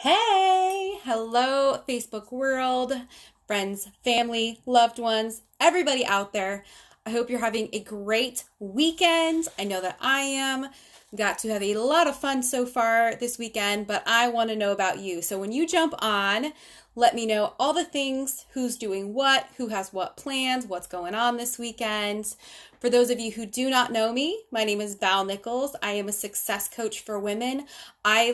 Hey, hello, Facebook world, friends, family, loved ones, everybody out there. I hope you're having a great weekend. I know that I am. Got to have a lot of fun so far this weekend, but I want to know about you. So when you jump on, let me know all the things, who's doing what, who has what plans, what's going on this weekend. For those of you who do not know me, my name is Val Nichols. I am a success coach for women. I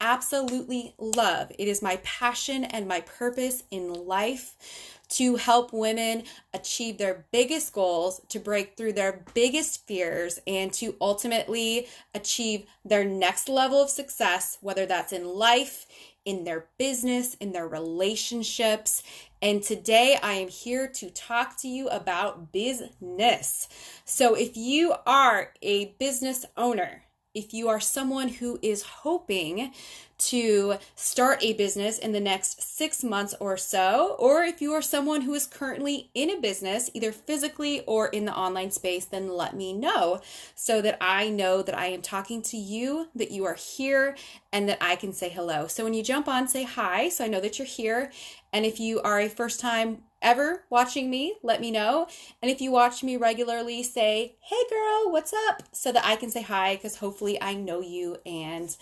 absolutely love. It is my passion and my purpose in life to help women achieve their biggest goals, to break through their biggest fears, and to ultimately achieve their next level of success, whether that's in life, in their business, in their relationships. And today I am here to talk to you about business. So if you are a business owner, if you are someone who is hoping to start a business in the next 6 months or so, or if you are someone who is currently in a business, either physically or in the online space, then let me know so that I know that I am talking to you, that you are here, and that I can say hello. So when you jump on, say hi, so I know that you're here. And if you are a first time ever watching me, let me know. And if you watch me regularly, say, hey girl, what's up? So that I can say hi, because hopefully I know you and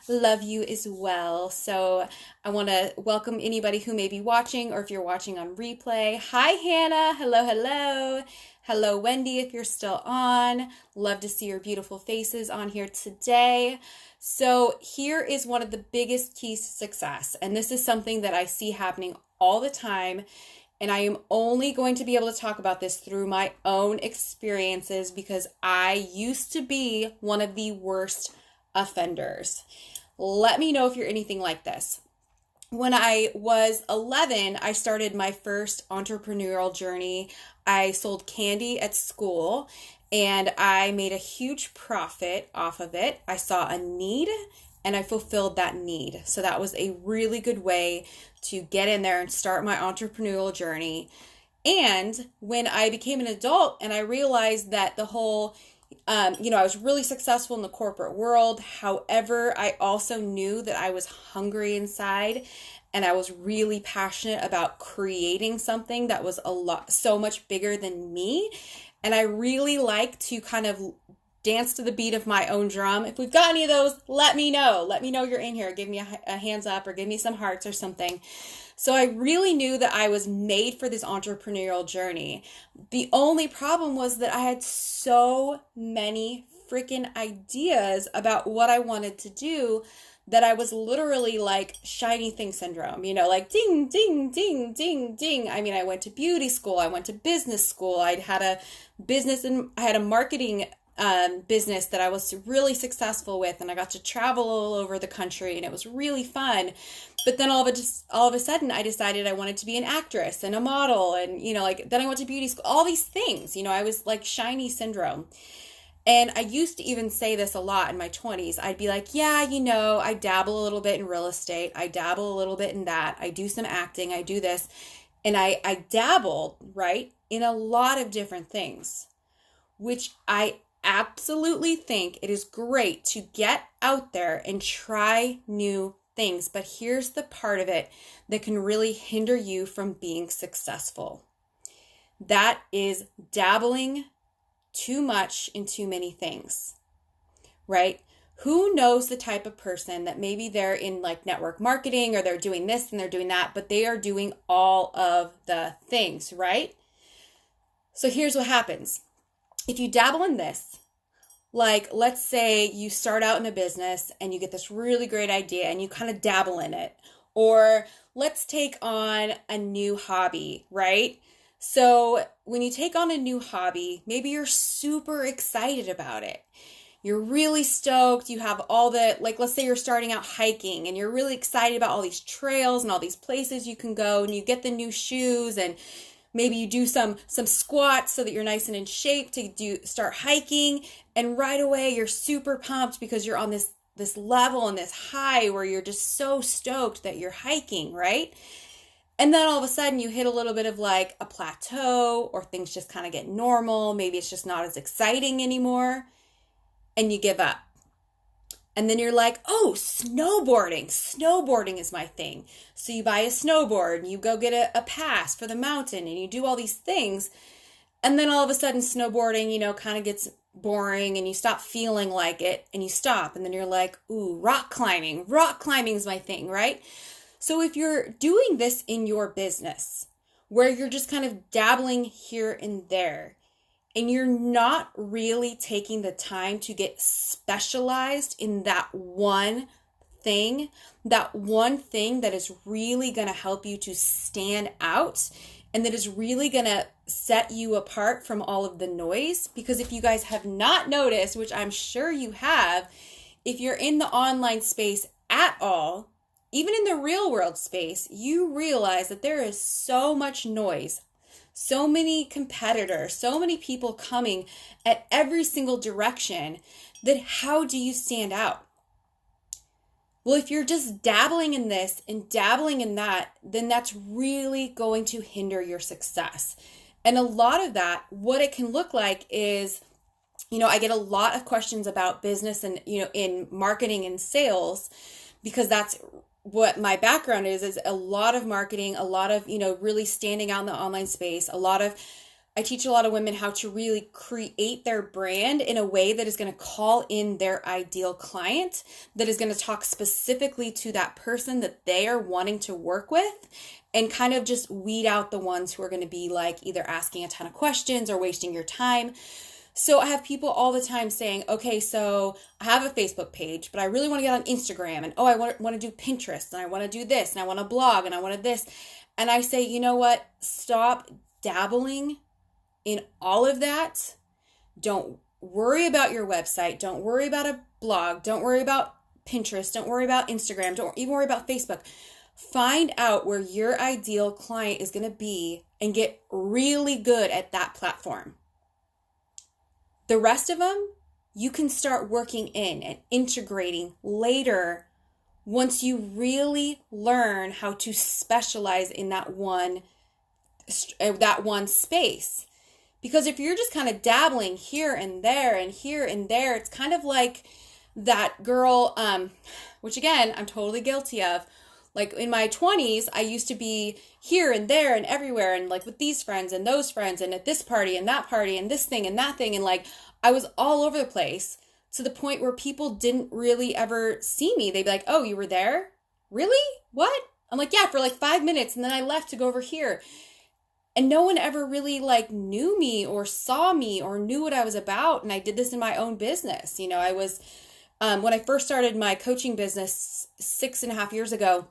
love you as well. So I want to welcome anybody who may be watching, or if you're watching on replay. Hi, Hannah. Hello, hello. Hello, Wendy, if you're still on. Love to see your beautiful faces on here today. So here is one of the biggest keys to success. And this is something that I see happening all the time. And I am only going to be able to talk about this through my own experiences because I used to be one of the worst offenders. Let me know if you're anything like this. When I was 11, I started my first entrepreneurial journey. I sold candy at school and I made a huge profit off of it. I saw a need and I fulfilled that need. So that was a really good way to get in there and start my entrepreneurial journey. And when I became an adult and I realized that the whole I was really successful in the corporate world. However, I also knew that I was hungry inside and I was really passionate about creating something that was so much bigger than me. And I really like to kind of dance to the beat of my own drum. If we've got any of those, let me know. Let me know you're in here. Give me a hands up or give me some hearts or something. So I really knew that I was made for this entrepreneurial journey. The only problem was that I had so many freaking ideas about what I wanted to do that I was literally like shiny thing syndrome, like ding, ding, ding, ding, ding. I mean, I went to beauty school. I went to business school. I had a marketing business that I was really successful with, and I got to travel all over the country and it was really fun. But then all of a sudden I decided I wanted to be an actress and a model, and then I went to beauty school, all these things. I was like shiny syndrome. And I used to even say this a lot in my 20s. I'd be like, yeah, I dabble a little bit in real estate. I dabble a little bit in that. I do some acting. I do this. And I dabbled, right, in a lot of different things, which I absolutely think it is great to get out there and try new things. But here's the part of it that can really hinder you from being successful. That is dabbling too much in too many things, right? Who knows the type of person that maybe they're in like network marketing or they're doing this and they're doing that, but they are doing all of the things, right? So here's what happens. If you dabble in this, like let's say you start out in a business and you get this really great idea and you kind of dabble in it, or let's take on a new hobby, right? So when you take on a new hobby, maybe you're super excited about it. You're really stoked. You have let's say you're starting out hiking and you're really excited about all these trails and all these places you can go, and you get the new shoes and maybe you do some squats so that you're nice and in shape to start hiking. And right away you're super pumped because you're on this level and this high where you're just so stoked that you're hiking, right? And then all of a sudden you hit a little bit of like a plateau, or things just kind of get normal. Maybe it's just not as exciting anymore and you give up. And then you're like, oh, snowboarding. Snowboarding is my thing. So you buy a snowboard and you go get a pass for the mountain and you do all these things. And then all of a sudden snowboarding, kind of gets boring and you stop feeling like it and you stop. And then you're like, ooh, rock climbing. Rock climbing is my thing, right? So if you're doing this in your business where you're just kind of dabbling here and there, and you're not really taking the time to get specialized in that one thing that is really going to help you to stand out and that is really going to set you apart from all of the noise. Because if you guys have not noticed, which I'm sure you have, if you're in the online space at all, even in the real world space, you realize that there is so much noise, so many competitors, so many people coming at every single direction, that how do you stand out? Well, if you're just dabbling in this and dabbling in that, then that's really going to hinder your success. And a lot of that, what it can look like is, I get a lot of questions about business and, in marketing and sales, because that's what my background is a lot of marketing, a lot of, really standing out in the online space. I teach a lot of women how to really create their brand in a way that is going to call in their ideal client, that is going to talk specifically to that person that they are wanting to work with, and kind of just weed out the ones who are going to be like either asking a ton of questions or wasting your time. So I have people all the time saying, okay, so I have a Facebook page, but I really want to get on Instagram, and I want to do Pinterest, and I want to do this, and I want to blog, and I want to this. And I say, you know what? Stop dabbling in all of that. Don't worry about your website. Don't worry about a blog. Don't worry about Pinterest. Don't worry about Instagram. Don't even worry about Facebook. Find out where your ideal client is going to be and get really good at that platform. The rest of them, you can start working in and integrating later once you really learn how to specialize in that one space. Because if you're just kind of dabbling here and there and here and there, it's kind of like that girl, which again, I'm totally guilty of. Like in my 20s, I used to be here and there and everywhere, and like with these friends and those friends and at this party and that party and this thing and that thing. And like I was all over the place to the point where people didn't really ever see me. They'd be like, oh, you were there? Really? What? I'm like, yeah, for like 5 minutes. And then I left to go over here. And no one ever really like knew me or saw me or knew what I was about. And I did this in my own business. I was, when I first started my coaching business 6.5 years ago,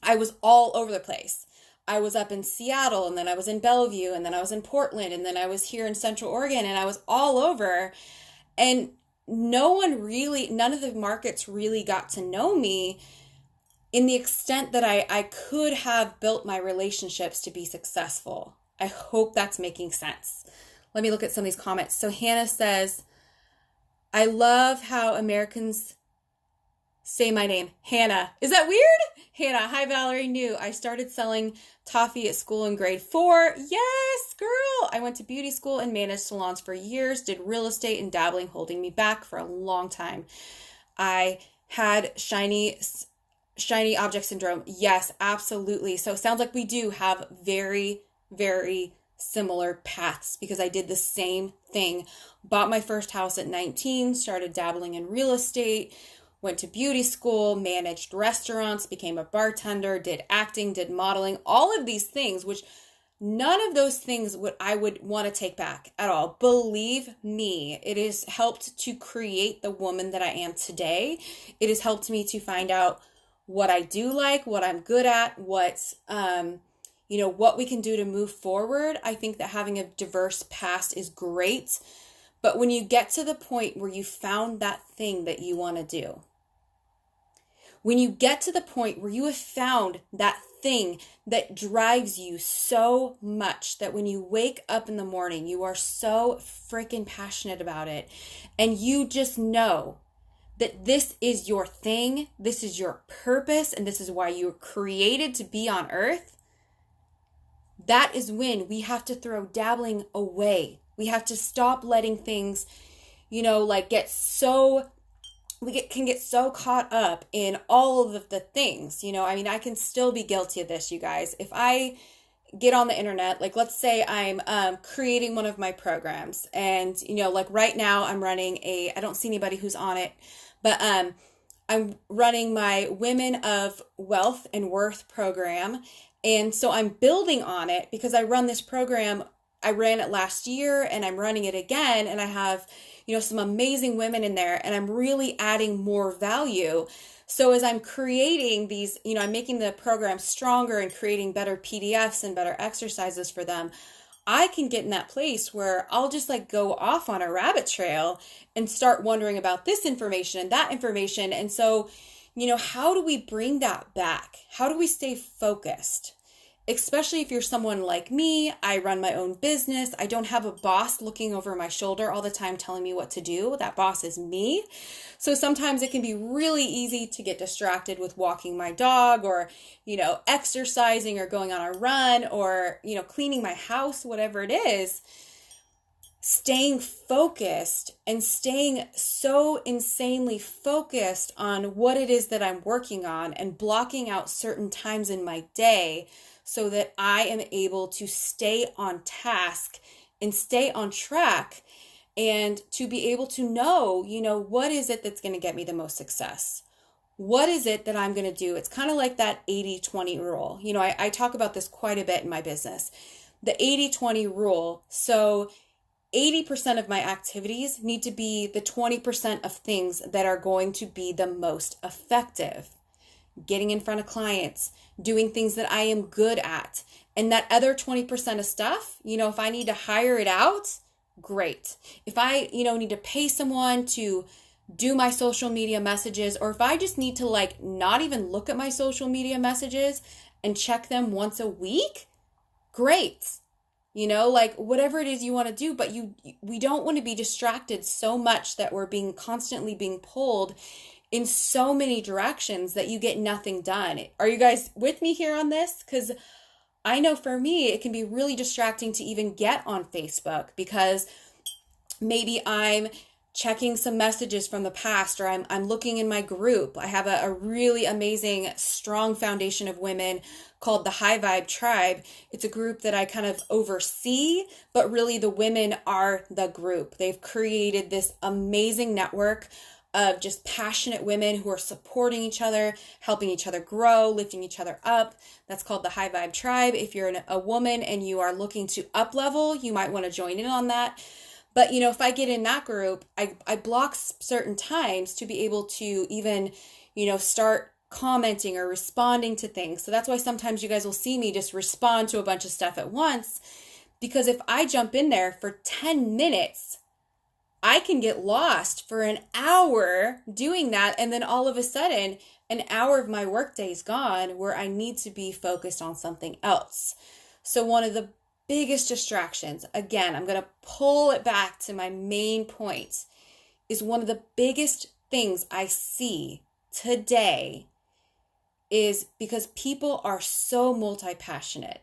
I was all over the place. I was up in Seattle, and then I was in Bellevue, and then I was in Portland, and then I was here in Central Oregon, and I was all over. And none of the markets really got to know me in the extent that I could have built my relationships to be successful. I hope that's making sense. Let me look at some of these comments. So Hannah says, I love how Americans say my name, Hannah. Is that weird? Hannah, hi Valerie, new. I started selling toffee at school in grade 4. Yes, girl. I went to beauty school and managed salons for years, did real estate and dabbling, holding me back for a long time. I had shiny object syndrome. Yes, absolutely. So it sounds like we do have very, very similar paths, because I did the same thing. Bought my first house at 19, started dabbling in real estate, went to beauty school, managed restaurants, became a bartender, did acting, did modeling, all of these things, which none of those things I would want to take back at all. Believe me, it has helped to create the woman that I am today. It has helped me to find out what I do like, what I'm good at, what we can do to move forward. I think that having a diverse past is great. But when you get to the point where you found that thing that you want to do, when you get to the point where you have found that thing that drives you so much that when you wake up in the morning, you are so freaking passionate about it, and you just know that this is your thing, this is your purpose, and this is why you were created to be on earth, that is when we have to throw dabbling away. We have to stop letting things, get so can get so caught up in all of the things, I mean, I can still be guilty of this, you guys. If I get on the internet, like let's say I'm creating one of my programs, and like right now I'm running I don't see anybody who's on it, but I'm running my Women of Wealth and Worth program. And so I'm building on it because I run this program. I ran it last year and I'm running it again. And I have, some amazing women in there, and I'm really adding more value. So as I'm creating these, I'm making the program stronger and creating better PDFs and better exercises for them. I can get in that place where I'll just like go off on a rabbit trail and start wondering about this information and that information. And so, how do we bring that back? How do we stay focused? Especially if you're someone like me, I run my own business. I don't have a boss looking over my shoulder all the time telling me what to do. That boss is me. So sometimes it can be really easy to get distracted with walking my dog, or, exercising, or going on a run, or, cleaning my house, whatever it is. Staying focused and staying so insanely focused on what it is that I'm working on, and blocking out certain times in my day so that I am able to stay on task and stay on track, and to be able to know, what is it that's going to get me the most success? What is it that I'm going to do? It's kind of like that 80-20 rule. I talk about this quite a bit in my business. The 80-20 rule. So 80% of my activities need to be the 20% of things that are going to be the most effective. Getting in front of clients, doing things that I am good at. And that other 20% of stuff, if I need to hire it out, great. If I, need to pay someone to do my social media messages, or if I just need to like not even look at my social media messages and check them once a week, great. Like whatever it is you want to do, but we don't want to be distracted so much that we're constantly being pulled in so many directions that you get nothing done. Are you guys with me here on this? Because I know for me, it can be really distracting to even get on Facebook, because maybe I'm checking some messages from the past, or I'm looking in my group. I have a really amazing, strong foundation of women called the High Vibe Tribe. It's a group that I kind of oversee, but really the women are the group. They've created this amazing network of just passionate women who are supporting each other, helping each other grow, lifting each other up. That's called the High Vibe Tribe. If you're a woman and you are looking to up level, you might want to join in on that. But, if I get in that group, I block certain times to be able to even, start commenting or responding to things. So that's why sometimes you guys will see me just respond to a bunch of stuff at once, because if I jump in there for 10 minutes, I can get lost for an hour doing that. And then all of a sudden, an hour of my workday is gone where I need to be focused on something else. So one of the biggest distractions, again, I'm going to pull it back to my main point, is one of the biggest things I see today is because people are so multi-passionate.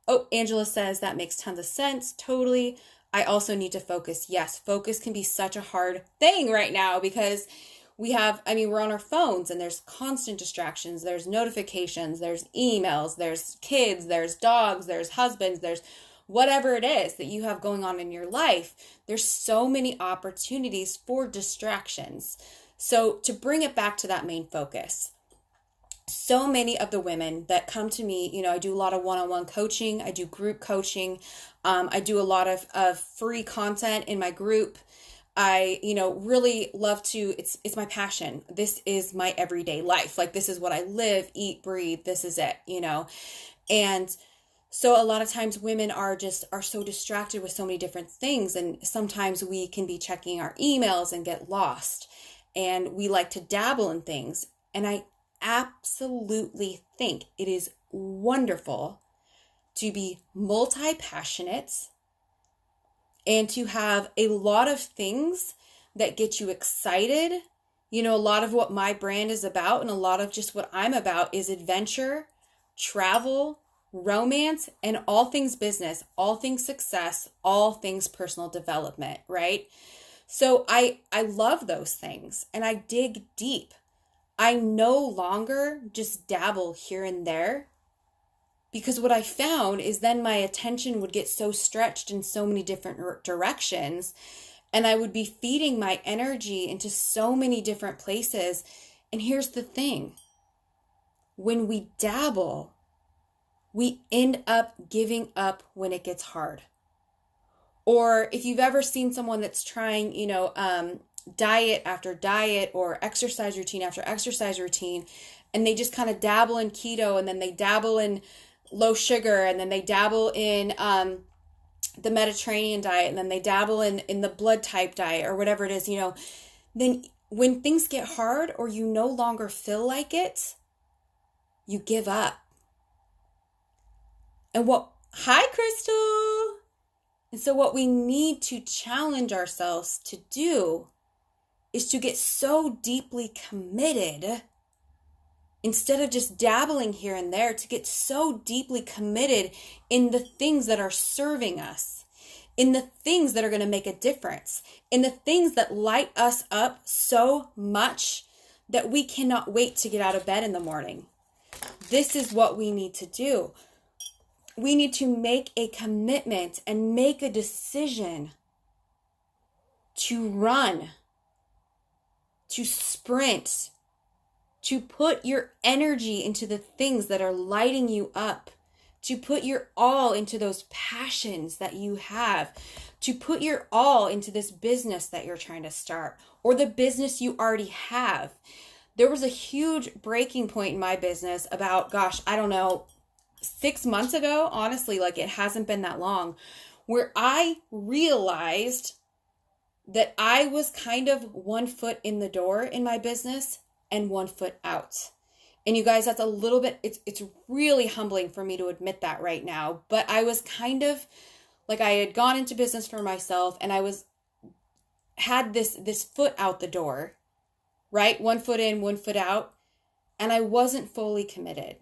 Oh, Angela says that makes tons of sense. Totally. I also need to focus. Yes, focus can be such a hard thing right now because we're on our phones and there's constant distractions. There's notifications, there's emails, there's kids, there's dogs, there's husbands, there's whatever it is that you have going on in your life. There's so many opportunities for distractions. So to bring it back to that main focus, so many of the women that come to me, I do a lot of one-on-one coaching. I do group coaching. I do a lot of free content in my group. I, really love to, it's my passion. This is my everyday life. Like, this is what I live, eat, breathe. This is it, And so a lot of times women are so distracted with so many different things. And sometimes we can be checking our emails and get lost. And we like to dabble in things. And I absolutely think it is wonderful to be multi-passionate and to have a lot of things that get you excited. A lot of what my brand is about and a lot of just what I'm about is adventure, travel, romance, and all things business, all things success, all things personal development, right? So I love those things and I dig deep. I no longer just dabble here and there, because what I found is then my attention would get so stretched in so many different directions, and I would be feeding my energy into so many different places. And here's the thing. When we dabble, we end up giving up when it gets hard. Or if you've ever seen someone that's trying, diet after diet or exercise routine after exercise routine, and they just kind of dabble in keto, and then they dabble in low sugar, and then they dabble in the Mediterranean diet, and then they dabble in the blood type diet or whatever it is, then when things get hard or you no longer feel like it, you give up. And hi, Crystal. And so what we need to challenge ourselves to do is to get so deeply committed, instead of just dabbling here and there, to get so deeply committed in the things that are serving us, in the things that are going to make a difference, in the things that light us up so much that we cannot wait to get out of bed in the morning. This is what we need to do. We need to make a commitment and make a decision to run, to sprint, to put your energy into the things that are lighting you up, to put your all into those passions that you have, to put your all into this business that you're trying to start, or the business you already have. There was a huge breaking point in my business about, 6 months ago, honestly, like it hasn't been that long, where I realized that I was kind of 1 foot in the door in my business and 1 foot out. And you guys, that's a little bit, it's really humbling for me to admit that right now, but I was kind of like, I had gone into business for myself, and I had this foot out the door, right? 1 foot in, 1 foot out, and I wasn't fully committed.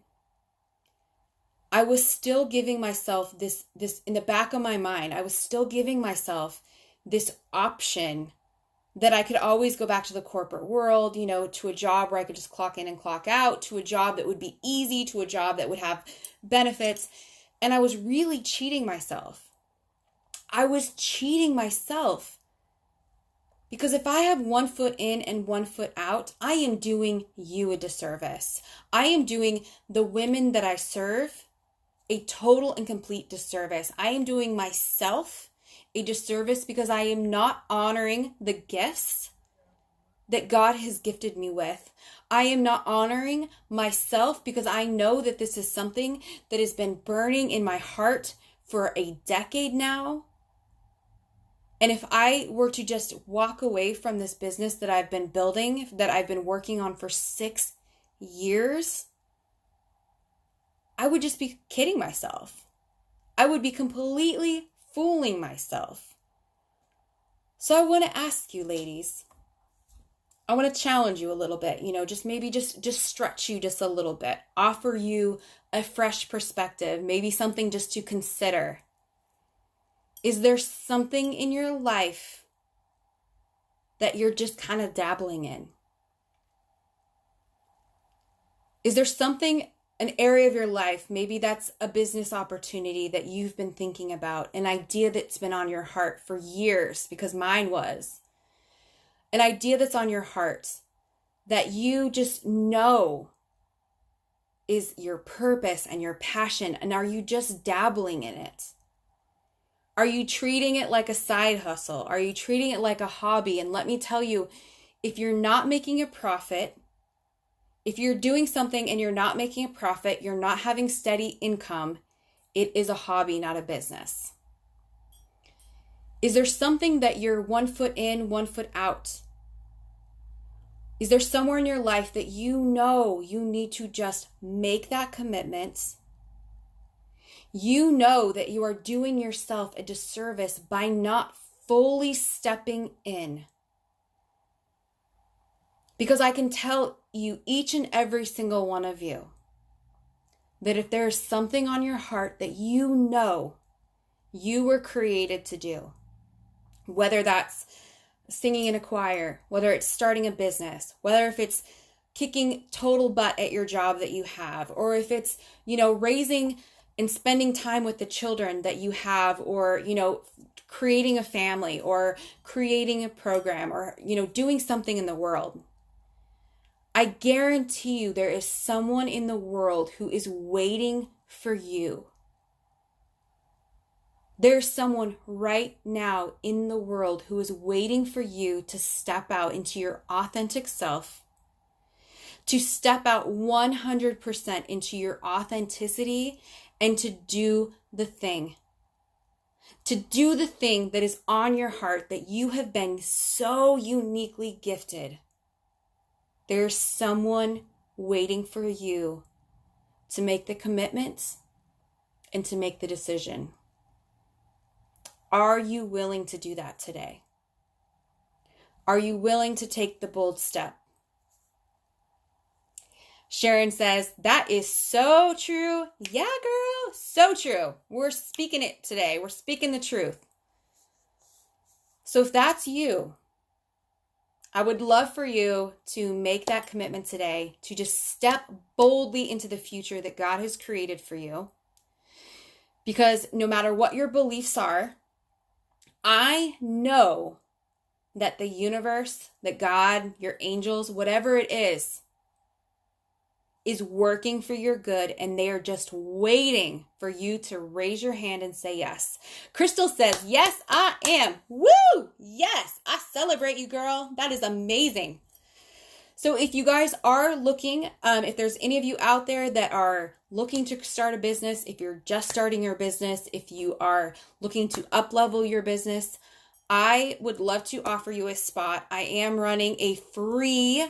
I was still giving myself this in the back of my mind, I was still giving myself this option that I could always go back to the corporate world, to a job where I could just clock in and clock out, to a job that would be easy, to a job that would have benefits. And I was really cheating myself. I was cheating myself. Because if I have 1 foot in and 1 foot out, I am doing you a disservice. I am doing the women that I serve a total and complete disservice. I am doing myself a disservice because I am not honoring the gifts that God has gifted me with. I am not honoring myself because I know that this is something that has been burning in my heart for a decade now. And if I were to just walk away from this business that I've been building, that I've been working on for 6 years, I would just be kidding myself. I would be completely fooling myself. So I want to ask you, ladies, I want to challenge you a little bit, just stretch you just a little bit, offer you a fresh perspective, maybe something just to consider. Is there something in your life that you're just kind of dabbling in? Is there something, an area of your life, maybe that's a business opportunity that you've been thinking about, an idea that's been on your heart for years, because mine was, an idea that's on your heart that you just know is your purpose and your passion, and are you just dabbling in it? Are you treating it like a side hustle? Are you treating it like a hobby? And let me tell you, if you're not making a profit, if you're doing something and you're not making a profit, you're not having steady income, it is a hobby, not a business. Is there something that you're 1 foot in, 1 foot out? Is there somewhere in your life that you know you need to just make that commitment? You know that you are doing yourself a disservice by not fully stepping in. Because I can tell you, each and every single one of you, that if there is something on your heart that you know you were created to do, whether that's singing in a choir, whether it's starting a business, whether if it's kicking total butt at your job that you have, or if it's, raising and spending time with the children that you have, or, creating a family, or creating a program, or, doing something in the world. I guarantee you there is someone in the world who is waiting for you. There's someone right now in the world who is waiting for you to step out into your authentic self, to step out 100% into your authenticity, and to do the thing. To do the thing that is on your heart, that you have been so uniquely gifted. There's someone waiting for you to make the commitments and to make the decision. Are you willing to do that today? Are you willing to take the bold step? Sharon says, that is so true. Yeah, girl, so true. We're speaking it today. We're speaking the truth. So if that's you, I would love for you to make that commitment today, to just step boldly into the future that God has created for you. Because no matter what your beliefs are, I know that the universe, that God, your angels, whatever it is working for your good, and they are just waiting for you to raise your hand and say yes. Crystal says, yes, I am. Woo! Yes, I celebrate you, girl. That is amazing. So if you guys are looking, if there's any of you out there that are looking to start a business, if you're just starting your business, if you are looking to up-level your business, I would love to offer you a spot. I am running a free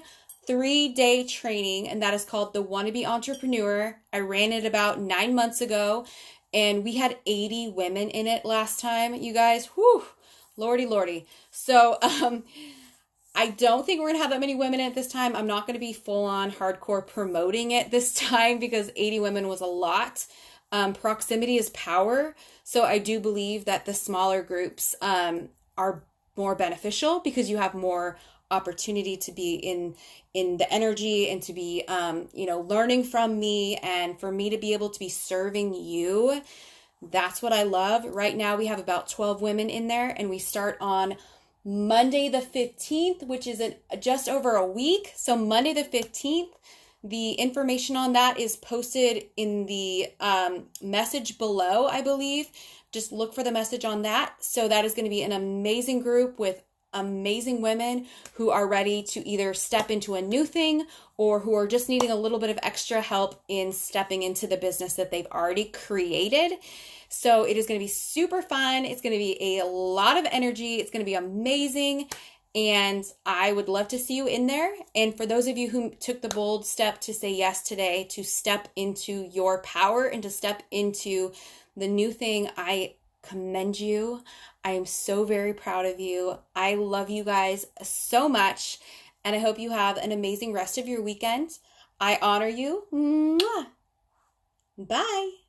3-day training, and that is called the Wannabe Entrepreneur. I ran it about 9 months ago, and we had 80 women in it last time, you guys. Whew, lordy. So I don't think we're going to have that many women at this time. I'm not going to be full on hardcore promoting it this time because 80 women was a lot. Proximity is power. So I do believe that the smaller groups are more beneficial because you have more opportunity to be in the energy and to be, learning from me, and for me to be able to be serving you. That's what I love. Right now we have about 12 women in there, and we start on Monday the 15th, which is just over a week. So Monday the 15th, the information on that is posted in the message below, I believe. Just look for the message on that. So that is going to be an amazing group with amazing women who are ready to either step into a new thing or who are just needing a little bit of extra help in stepping into the business that they've already created. So it is going to be super fun. It's going to be a lot of energy. It's going to be amazing. And I would love to see you in there. And for those of you who took the bold step to say yes today, to step into your power and to step into the new thing, I commend you. I am so very proud of you. I love you guys so much. And I hope you have an amazing rest of your weekend. I honor you. Mwah. Bye.